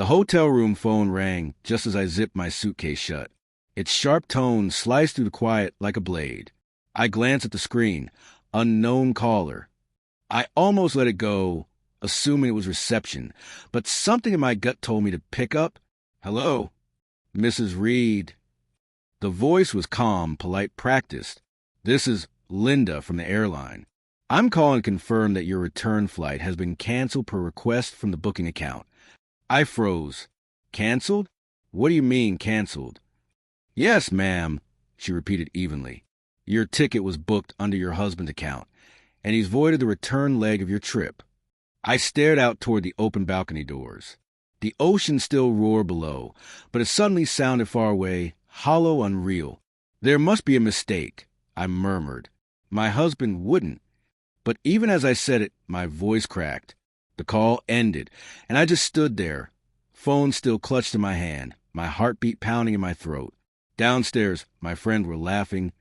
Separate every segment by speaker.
Speaker 1: The hotel room phone rang just as I zipped my suitcase shut. Its sharp tones sliced through the quiet like a blade. I glanced at the screen. Unknown caller. I almost let it go, assuming it was reception, but something in my gut told me to pick up. Hello? Mrs. Reed. The voice was calm, polite, practiced. This is Linda from the airline. I'm calling to confirm that your return flight has been canceled per request from the booking account. I froze. Canceled? What do you mean, canceled? Yes, ma'am, she repeated evenly. Your ticket was booked under your husband's account, and he's voided the return leg of your trip. I stared out toward the open balcony doors. The ocean still roared below, but it suddenly sounded far away, hollow, unreal. There must be a mistake, I murmured. My husband wouldn't. But even as I said it, my voice cracked. The call ended, and I just stood there, phone still clutched in my hand, my heartbeat pounding in my throat. Downstairs, my friends were laughing,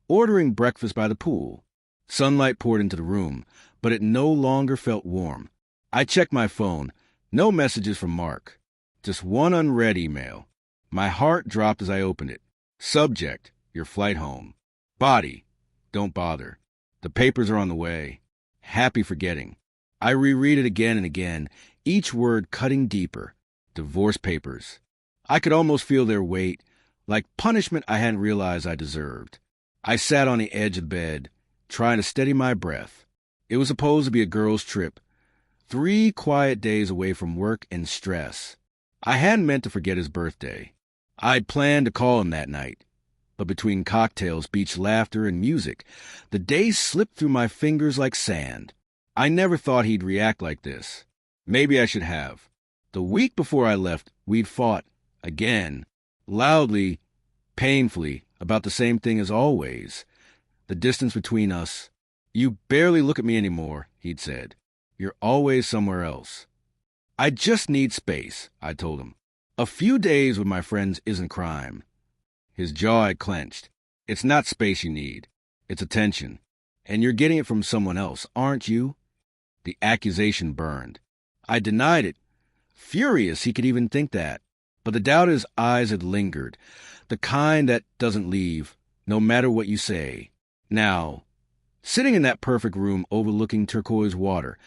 Speaker 1: ordering breakfast by the pool. Sunlight poured into the room, but it no longer felt warm. I checked my phone. No messages from Mark. Just one unread email. My heart dropped as I opened it. Subject, your flight home. Body, don't bother. The papers are on the way. Happy forgetting. I reread it again and again, each word cutting deeper. Divorce papers. I could almost feel their weight, like punishment I hadn't realized I deserved. I sat on the edge of the bed, trying to steady my breath. It was supposed to be a girls' trip. 3 quiet days away from work and stress. I hadn't meant to forget his birthday. I'd planned to call him that night. But between cocktails, beach laughter, and music, the days slipped through my fingers like sand. I never thought he'd react like this. Maybe I should have. The week before I left, we'd fought, again, loudly, painfully, about the same thing as always. The distance between us. You barely look at me anymore, he'd said. You're always somewhere else. I just need space, I told him. A few days with my friends isn't crime. His jaw had clenched. It's not space you need. It's attention. And you're getting it from someone else, aren't you? The accusation burned. I denied it, furious he could even think that. But the doubt in his eyes had lingered, the kind that doesn't leave, no matter what you say. Now, sitting in that perfect room overlooking turquoise water,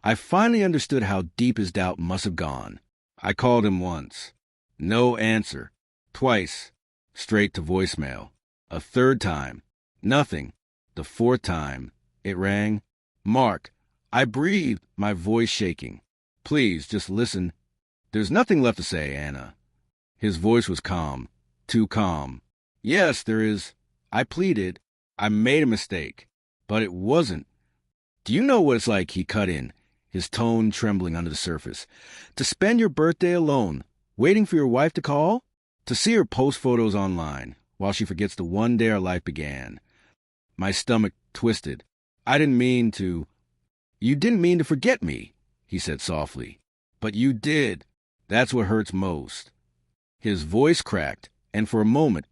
Speaker 1: I finally understood how deep his doubt must have gone. I called him once. No answer. Twice. Straight to voicemail. A third time. Nothing. The 4th time. It rang. Mark. I breathed, my voice shaking. Please, just listen. There's nothing left to say, Anna. His voice was calm. Too calm. Yes, there is. I pleaded. I made a mistake. But it wasn't. Do you know what it's like, he cut in, his tone trembling under the surface, to spend your birthday alone, waiting for your wife to call? To see her post photos online, while she forgets the one day our life began. My stomach twisted. I didn't mean to... You didn't mean to forget me, he said softly. But you did. That's what hurts most. His voice cracked, and for a moment,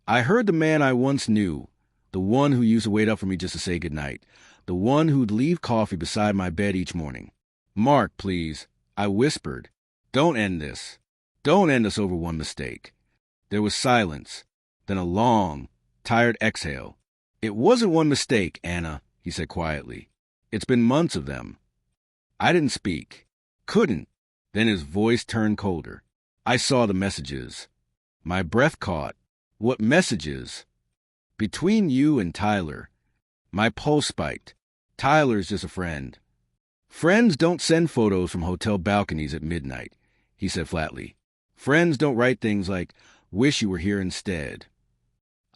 Speaker 1: I heard the man I once knew, the one who used to wait up for me just to say goodnight, the one who'd leave coffee beside my bed each morning. Mark, please, I whispered. Don't end this. Don't end us over one mistake. There was silence, then a long, tired exhale. It wasn't one mistake, Anna, he said quietly. It's been months of them. I didn't speak. Couldn't. Then his voice turned colder. I saw the messages. My breath caught. What messages? Between you and Tyler. My pulse spiked. Tyler's just a friend. Friends don't send photos from hotel balconies at midnight, he said flatly. Friends don't write things like, wish you were here instead.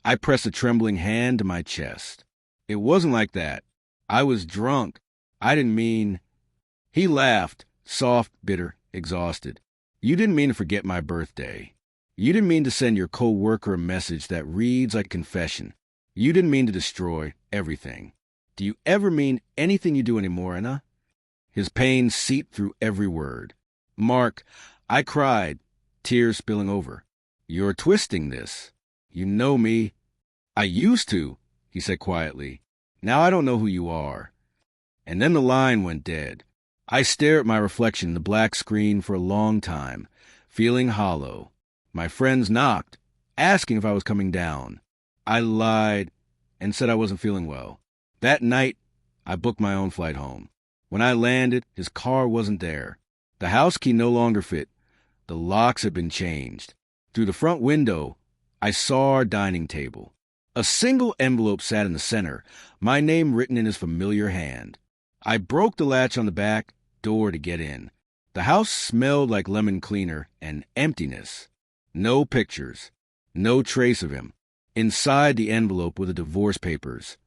Speaker 1: I pressed a trembling hand to my chest. It wasn't like that. I was drunk. I didn't mean... He laughed, soft, bitter, exhausted. You didn't mean to forget my birthday. You didn't mean to send your co-worker a message that reads like confession. You didn't mean to destroy everything. Do you ever mean anything you do anymore, Anna? His pain seeped through every word. Mark, I cried, tears spilling over. You're twisting this. You know me. I used to, he said quietly. Now I don't know who you are. And then the line went dead. I stared at my reflection in the black screen for a long time, feeling hollow. My friends knocked, asking if I was coming down. I lied and said I wasn't feeling well. That night, I booked my own flight home. When I landed, his car wasn't there. The house key no longer fit. The locks had been changed. Through the front window, I saw our dining table. A single envelope sat in the center, my name written in his familiar hand. I broke the latch on the back door to get in. The house smelled like lemon cleaner and emptiness. No pictures. No trace of him. Inside the envelope were the divorce papers,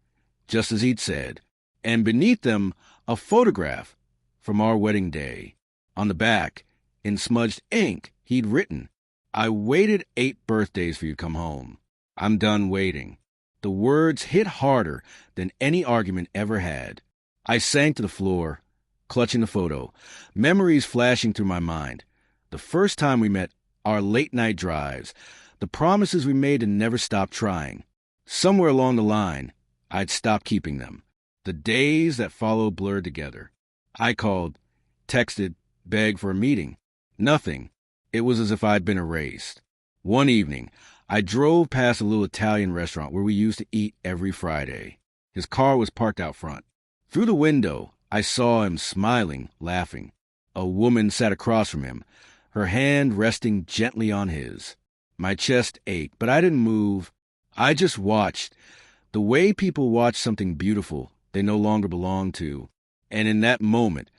Speaker 1: just as he'd said, and beneath them, a photograph from our wedding day. On the back, in smudged ink, he'd written, "I waited 8 birthdays for you to come home. I'm done waiting." The words hit harder than any argument ever had. I sank to the floor, clutching the photo, memories flashing through my mind. The first time we met, our late-night drives, the promises we made to never stop trying. Somewhere along the line, I'd stopped keeping them. The days that followed blurred together. I called, texted, begged for a meeting. Nothing. It was as if I'd been erased. One evening, I drove past a little Italian restaurant where we used to eat every Friday. His car was parked out front. Through the window, I saw him smiling, laughing. A woman sat across from him, her hand resting gently on his. My chest ached, but I didn't move. I just watched, the way people watch something beautiful they no longer belong to. And in that moment,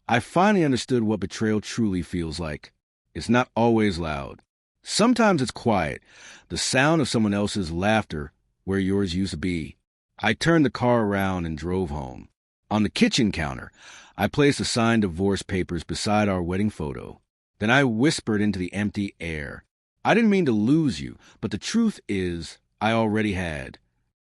Speaker 1: I finally understood what betrayal truly feels like. It's not always loud. Sometimes it's quiet, the sound of someone else's laughter where yours used to be. I turned the car around and drove home. On the kitchen counter, I placed the signed divorce papers beside our wedding photo. Then I whispered into the empty air, "I didn't mean to lose you, but the truth is, I already had."